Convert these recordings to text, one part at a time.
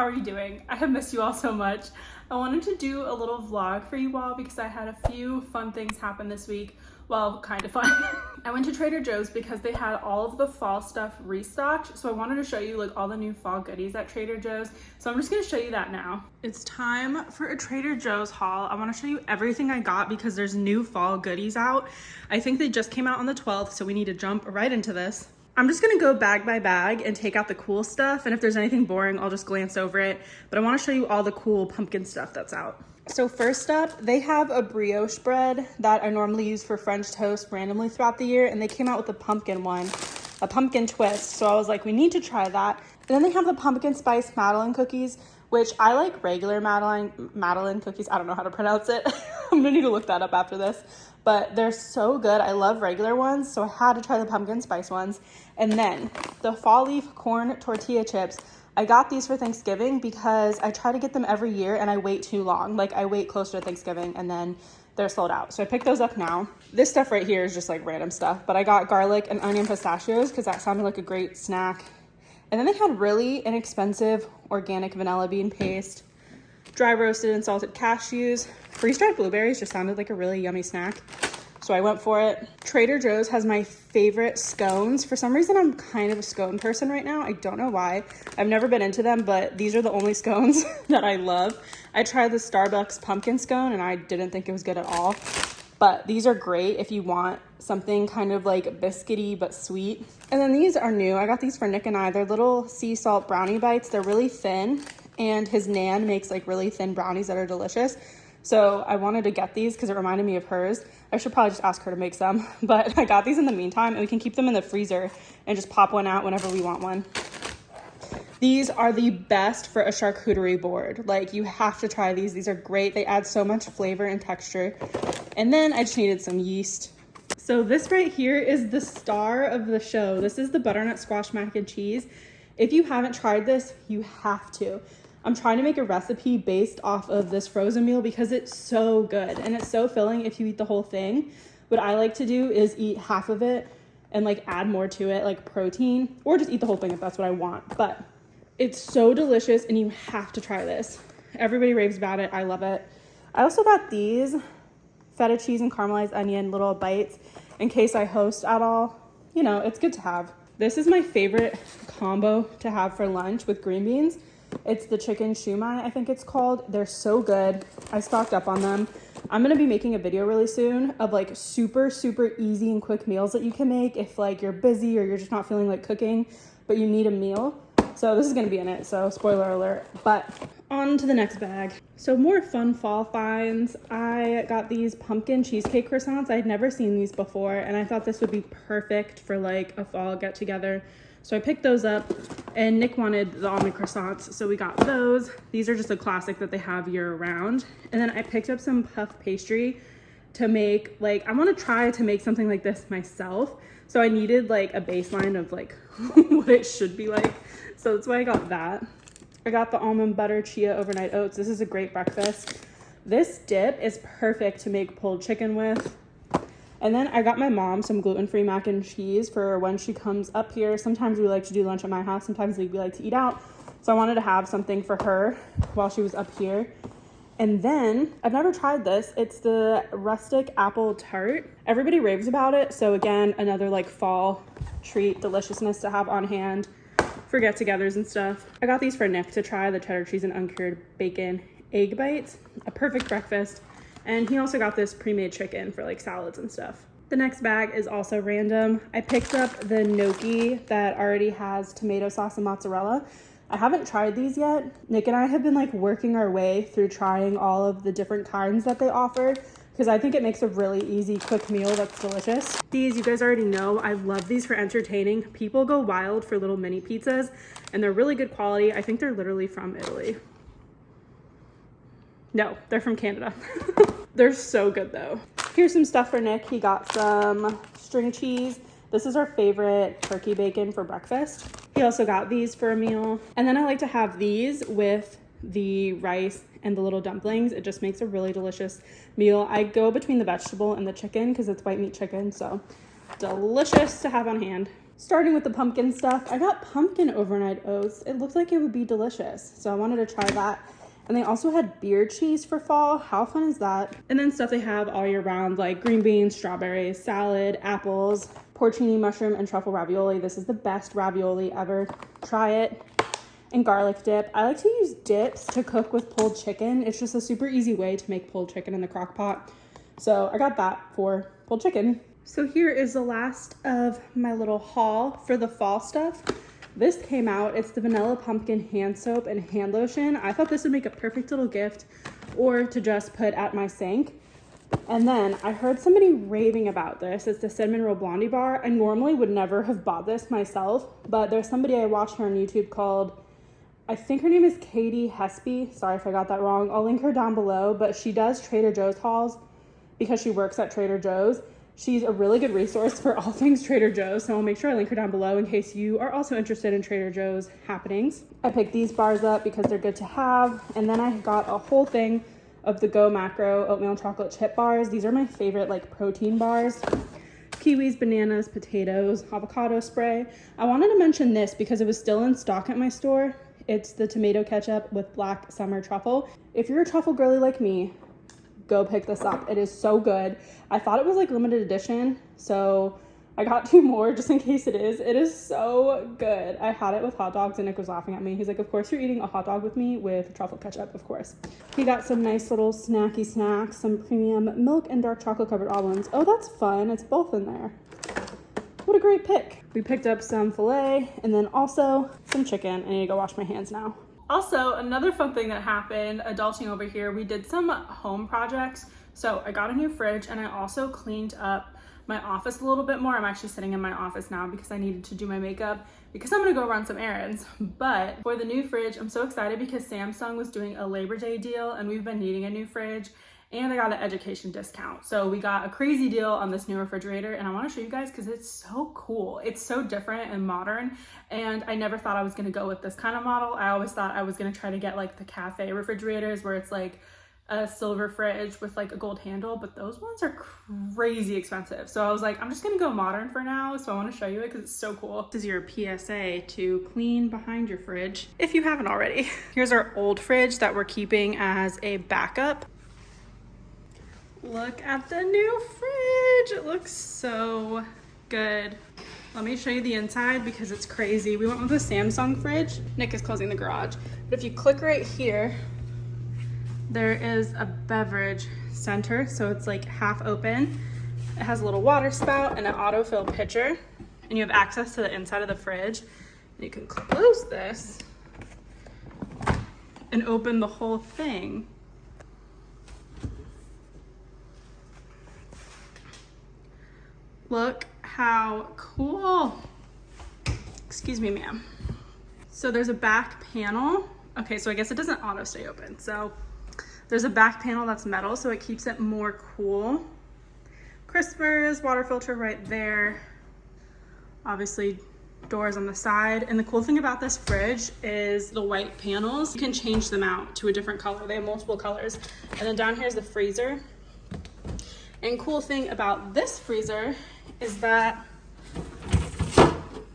how are you doing? I have missed you all so much. I wanted to do a little vlog for you all because I had a few fun things happen this week. Well, kind of fun. I went to Trader Joe's because they had all of the fall stuff restocked. So I wanted to show you like all the new fall goodies at Trader Joe's. So I'm just gonna show you that now. It's time for a Trader Joe's haul. I wanna show you everything I got because there's new fall goodies out. I think they just came out on the 12th, so we need to jump right into this. I'm just gonna go bag by bag and take out the cool stuff. And if there's anything boring, I'll just glance over it. But I wanna show you all the cool pumpkin stuff that's out. So first up, they have a brioche bread that I normally use for French toast randomly throughout the year. And they came out with a pumpkin one, a pumpkin twist. So I was like, we need to try that. And then they have the pumpkin spice Madeleine cookies, which I like regular Madeleine cookies. I don't know how to pronounce it. I'm gonna need to look that up after this. But they're so good. I love regular ones, so I had to try the pumpkin spice ones. And then the fall leaf corn tortilla chips. I got these for Thanksgiving because I try to get them every year and I wait too long. Like I wait closer to Thanksgiving and then they're sold out. So I picked those up now. This stuff right here is just like random stuff, but I got garlic and onion pistachios because that sounded like a great snack. And then they had really inexpensive organic vanilla bean paste, dry roasted and salted cashews. Freeze-dried blueberries just sounded like a really yummy snack. So I went for it. Trader Joe's has my favorite scones. For some reason, I'm kind of a scone person right now. I don't know why. I've never been into them, but these are the only scones that I love. I tried the Starbucks pumpkin scone and I didn't think it was good at all. But these are great if you want something kind of like biscuity but sweet. And then these are new. I got these for Nick and I. They're little sea salt brownie bites. They're really thin and his nan makes like really thin brownies that are delicious. So I wanted to get these because it reminded me of hers. I should probably just ask her to make some, but I got these in the meantime and we can keep them in the freezer and just pop one out whenever we want one. These are the best for a charcuterie board. Like you have to try these. These are great. They add so much flavor and texture. And then I just needed some yeast. So this right here is the star of the show. This is the butternut squash mac and cheese. If you haven't tried this, you have to. I'm trying to make a recipe based off of this frozen meal because it's so good and it's so filling if you eat the whole thing. What I like to do is eat half of it and like add more to it, like protein, or just eat the whole thing if that's what I want. But it's so delicious and you have to try this. Everybody raves about it. I love it. I also got these feta cheese and caramelized onion little bites in case I host at all. You know, it's good to have. This is my favorite combo to have for lunch with green beans. It's the chicken shumai, I think it's called. They're so good. I stocked up on them. I'm gonna be making a video really soon of like super easy and quick meals that you can make if like you're busy or you're just not feeling like cooking, but you need a meal. So this is gonna be in it, so spoiler alert. But on to the next bag. So more fun fall finds. I got these pumpkin cheesecake croissants. I had never seen these before and I thought this would be perfect for like a fall get together. So I picked those up and Nick wanted the almond croissants, so we got those. These are just a classic that they have year round. And then I picked up some puff pastry to make, like, I want to try to make something like this myself. So I needed like a baseline of like what it should be like. So that's why I got that. I got the almond butter chia overnight oats. This is a great breakfast. This dip is perfect to make pulled chicken with. And then I got my mom some gluten-free mac and cheese for when she comes up here. Sometimes we like to do lunch at my house. Sometimes we like to eat out. So I wanted to have something for her while she was up here. And then I've never tried this. It's the rustic apple tart. Everybody raves about it. So again, another like fall treat deliciousness to have on hand for get-togethers and stuff. I got these for Nick to try, the cheddar cheese and uncured bacon egg bites. A perfect breakfast. And he also got this pre-made chicken for like salads and stuff. The next bag is also random. I picked up the gnocchi that already has tomato sauce and mozzarella. I haven't tried these yet. Nick and I have been like working our way through trying all of the different kinds that they offered because I think it makes a really easy, quick meal that's delicious. These, you guys already know, I love these for entertaining. People go wild for little mini pizzas and they're really good quality. I think they're literally from Italy. No, they're from Canada. They're so good though. Here's some stuff for Nick. He got some string cheese. This is our favorite turkey bacon for breakfast. He also got these for a meal. And then I like to have these with the rice and the little dumplings. It just makes a really delicious meal. I go between the vegetable and the chicken because it's white meat chicken, so delicious to have on hand. Starting with the pumpkin stuff, I got pumpkin overnight oats. It looked like it would be delicious, so I wanted to try that. And they also had beer cheese for fall. How fun is that? And then stuff they have all year round, like green beans, strawberries, salad, apples, porcini mushroom, and truffle ravioli. This is the best ravioli ever. Try it. And garlic dip. I like to use dips to cook with pulled chicken. It's just a super easy way to make pulled chicken in the crock pot. So I got that for pulled chicken. So here is the last of my little haul for the fall stuff. This came out. It's the vanilla pumpkin hand soap and hand lotion. I thought this would make a perfect little gift or to just put at my sink. And then I heard somebody raving about this. It's the cinnamon roll blondie bar. I normally would never have bought this myself, but there's somebody I watched her on YouTube called, I think her name is Katie Hespy. Sorry if I got that wrong. I'll link her down below, but she does Trader Joe's hauls because she works at Trader Joe's. She's a really good resource for all things Trader Joe's, so I'll make sure I link her down below in case you are also interested in Trader Joe's happenings. I picked these bars up because they're good to have, and then I got a whole thing of the Go Macro oatmeal and chocolate chip bars. These are my favorite like protein bars. Kiwis, bananas, potatoes, avocado spray. I wanted to mention this because it was still in stock at my store. It's the tomato ketchup with black summer truffle. If you're a truffle girly like me, go pick this up. It is so good. I thought it was like limited edition, so I got 2 more just in case it is. It is so good. I had it with hot dogs and Nick was laughing at me. He's like, of course you're eating a hot dog with me with truffle ketchup, of course. He got some nice little snacky snacks, some premium milk and dark chocolate covered almonds. Oh, that's fun. It's both in there. What a great pick. We picked up some filet and then also some chicken. I need to go wash my hands now. Also, another fun thing that happened, adulting over here, we did some home projects. So I got a new fridge and I also cleaned up my office a little bit more. I'm actually sitting in my office now because I needed to do my makeup because I'm gonna go run some errands. But for the new fridge, I'm so excited because Samsung was doing a Labor Day deal and we've been needing a new fridge. And I got an education discount. So we got a crazy deal on this new refrigerator and I wanna show you guys because it's so cool. It's so different and modern. And I never thought I was gonna go with this kind of model. I always thought I was gonna try to get like the cafe refrigerators where it's like a silver fridge with like a gold handle, but those ones are crazy expensive. So I was like, I'm just gonna go modern for now. So I wanna show you it because it's so cool. This is your PSA to clean behind your fridge if you haven't already. Here's our old fridge that we're keeping as a backup. Look at the new fridge. It looks so good. Let me show you the inside because it's crazy. We went with a Samsung fridge. Nick is closing the garage. But if you click right here, there is a beverage center. So it's like half open. It has a little water spout and an autofill pitcher. And you have access to the inside of the fridge. And you can close this and open the whole thing. Look how cool. Excuse me, ma'am. So there's a back panel. Okay, so I guess it doesn't auto stay open. So there's a back panel that's metal, so it keeps it more cool. Crispers, water filter right there. Obviously doors on the side. And the cool thing about this fridge is the white panels. You can change them out to a different color. They have multiple colors. And then down here is the freezer. And cool thing about this freezer is that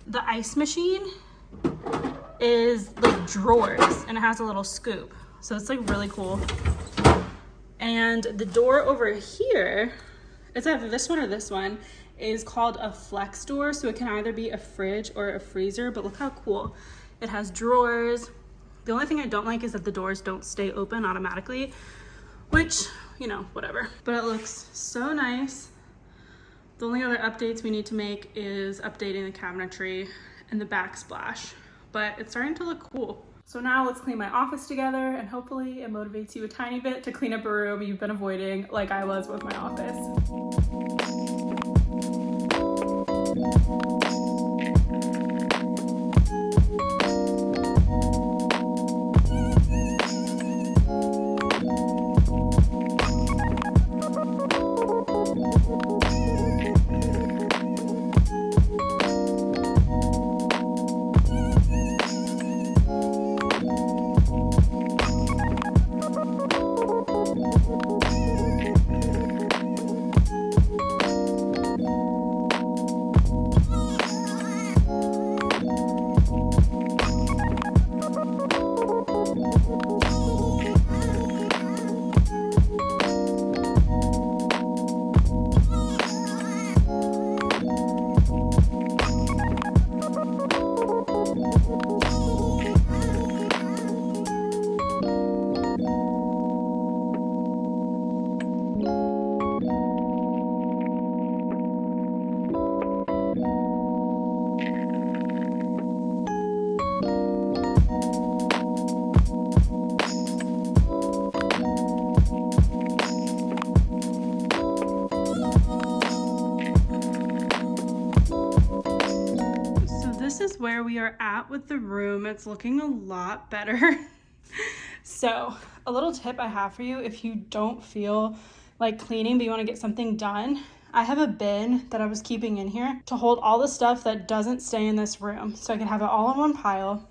the ice machine is like drawers and it has a little scoop. So it's like really cool. And the door over here, it's either this one or this one, is called a flex door. So it can either be a fridge or a freezer, but look how cool. It has drawers. The only thing I don't like is that the doors don't stay open automatically, which, you know, whatever. But it looks so nice. The only other updates we need to make is updating the cabinetry and the backsplash, but it's starting to look cool. So now let's clean my office together and hopefully it motivates you a tiny bit to clean up a room you've been avoiding like I was with my office. where we are at with the room. It's looking a lot better. So a little tip I have for you, if you don't feel like cleaning but you want to get something done, I have a bin that I was keeping in here to hold all the stuff that doesn't stay in this room so I can have it all in one pile.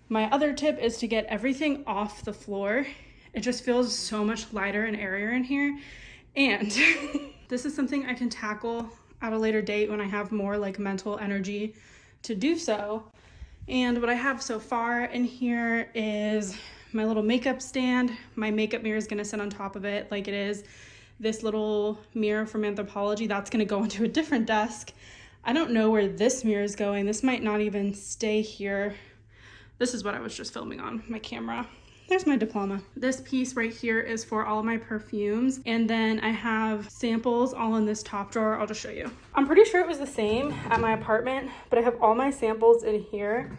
My other tip is to get everything off the floor. It just feels so much lighter and airier in here. And this is something I can tackle at a later date when I have more like mental energy to do so. And what I have so far in here is my little makeup stand. My makeup mirror is gonna sit on top of it like it is. This little mirror from Anthropologie, that's gonna go into a different desk. I don't know where this mirror is going. This might not even stay here. This is what I was just filming on my camera. There's my diploma. This piece right here is for all of my perfumes. And then I have samples all in this top drawer. I'll just show you. I'm pretty sure it was the same at my apartment, but I have all my samples in here.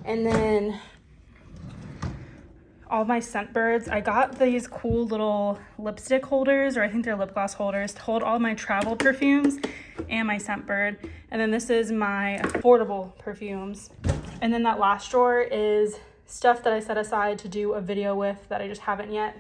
And then all my scent birds. I got these cool little lipstick holders, or I think they're lip gloss holders, to hold all my travel perfumes and my scent bird. And then this is my affordable perfumes. And then that last drawer is stuff that I set aside to do a video with that I just haven't yet.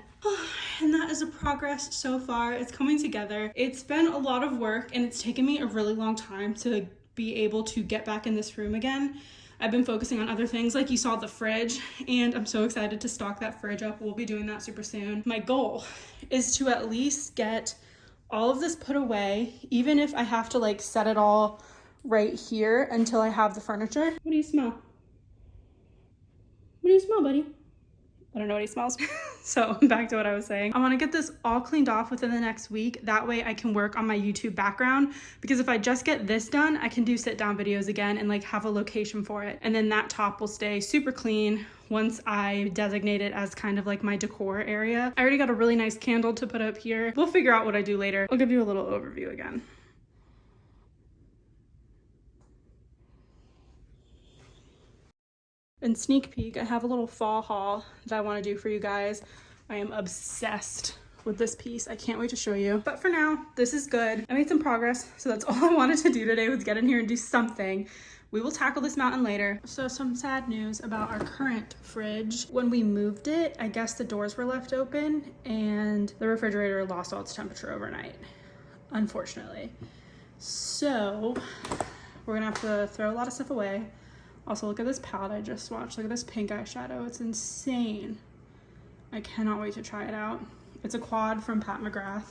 And that is a progress so far. It's coming together. It's been a lot of work and it's taken me a really long time to be able to get back in this room again. I've been focusing on other things, like you saw the fridge, and I'm so excited to stock that fridge up. We'll be doing that super soon. My goal is to at least get all of this put away, even if I have to like set it all right here until I have the furniture. What do you smell? What do you smell, buddy? I don't know what he smells. So back to what I was saying. I want to get this all cleaned off within the next week. That way I can work on my YouTube background, because if I just get this done, I can do sit down videos again and like have a location for it. And then that top will stay super clean once I designate it as kind of like my decor area. I already got a really nice candle to put up here. We'll figure out what I do later. I'll give you a little overview again. And sneak peek, I have a little fall haul that I want to do for you guys. I am obsessed with this piece. I can't wait to show you. But for now, this is good. I made some progress, so that's all I wanted to do today, was get in here and do something. We will tackle this mountain later. So some sad news about our current fridge. When we moved it, I guess the doors were left open and the refrigerator lost all its temperature overnight, unfortunately. So we're gonna have to throw a lot of stuff away. Also, look at this palette I just watched. Look at this pink eyeshadow. It's insane. I cannot wait to try it out. It's a quad from Pat McGrath.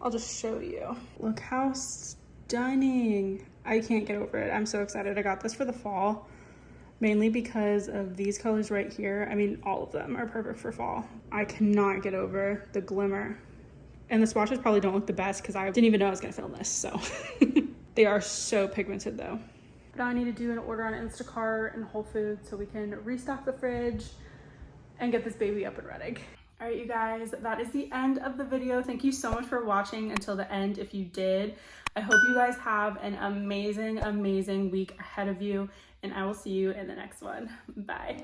I'll just show you. Look how stunning. I can't get over it. I'm so excited. I got this for the fall, mainly because of these colors right here. I mean, all of them are perfect for fall. I cannot get over the glimmer. And the swatches probably don't look the best because I didn't even know I was gonna film this, so. They are so pigmented though. But now I need to do an order on Instacart and Whole Foods so we can restock the fridge and get this baby up and running. All right, you guys, that is the end of the video. Thank you so much for watching until the end if you did. I hope you guys have an amazing, amazing week ahead of you, and I will see you in the next one. Bye.